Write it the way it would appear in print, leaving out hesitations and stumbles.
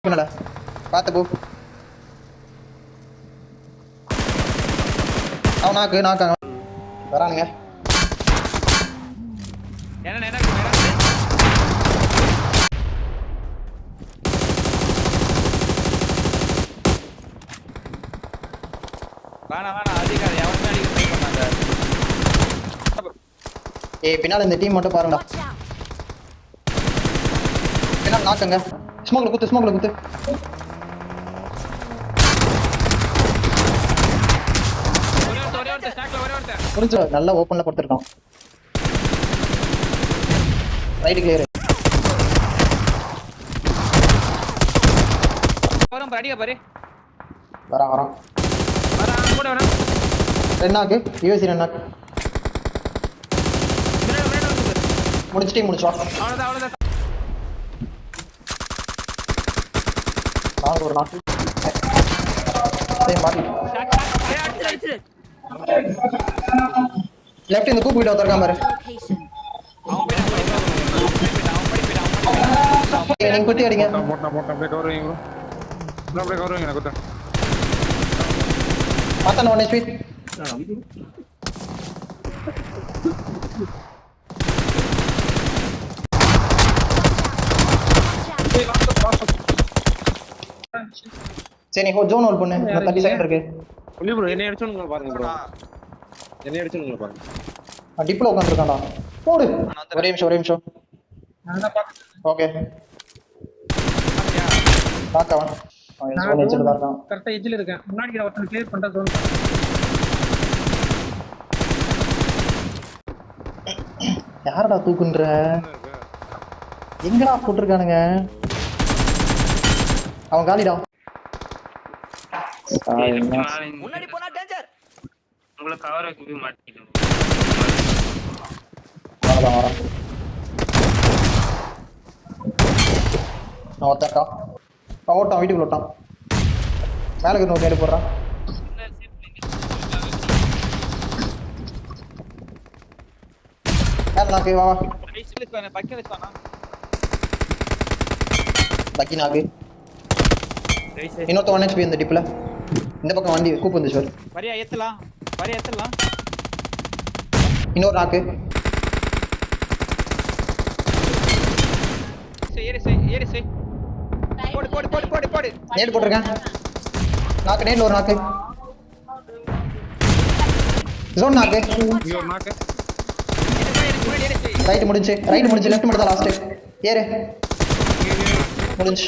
என்னடா பாத்து போ. அவன் நாக்காங்க வரானுங்க. ஏய் பின்னால இந்த டீம் மட்டும் பாருங்கடா. பின்னால நாக்குங்க. ஸ்மோக்ல குத்து. புரிஞ்சு நல்லா ஓப்பன்ல கொடுத்துருக்கான். Right clear. வரோம் ரெடியா பாரு. வரான் கூட வரான். ரென்னாக்கு யூஎஸ்சி ரென்னாக்கு முடிச்சிட்டோம். அவ்வளவுதான். நாங்க ஒரு நாக்கு மாட்டி லெஃப்ட் இந்த கூப்பிட்டு வந்திருக்கான் பாரு. நீங்க குத்தி அடிங்க. அப்படியே கவருவீங்க குத்த பார்த்தா 1 HP. சரி நீ ஜோன் ஹோல்ட் பண்ணு. 30 செகண்ட் இருக்கு. புள்ளி ப்ரோ என்ன அடிச்சோன்னு பாருங்க ப்ரோ. என்ன அடிச்சோன்னு பாருங்க. டிப்ல உட்கார்ந்திருக்கான்டா. போடு. ஒரே நிமிஷம். ஓகே. பாக்கவன். ஜோன் எட்ஜ்ல தான் இருக்கான். கரெக்ட்டா எட்ஜ்ல இருக்கேன். முன்னாடி ஒருத்தன் கிளியர் பண்ற ஜோன். யாரடா தூக்குன்ற? எங்கடா போட்டுருக்கானுங்க? அவன் காலிடா. முன்னாடி போனா டேஞ்சர். உங்களை கவர் வைக்கவே மாட்டீங்க. வரேன். நான் ஒருத்தக்கா ஓட்டான் வீட்டுக்குள்ள ஓட்டான். மேலே நோக்கி நேடு போடுறான். மேலே நாக்கு வா பக்கி நாக்கு. இன்னொருத்த 1 HP இந்த டிப்ல. இந்த பக்கம் வண்டி கூப்பு வந்துச்சு சார். வரியா ஏத்தலாம். இன்னொரு நாக்கு. ஏறு போடு. நேடு போட்டிருக்கேன். நாக்கு நேட்ல ஒரு நாக்கு. ஜோன் நாக்கு. இங்க ஒரு நாக்கு. ரைட் முடிஞ்சு லெஃப்ட் மட்டும் தான் லாஸ்ட். ஏறு முடிஞ்சு.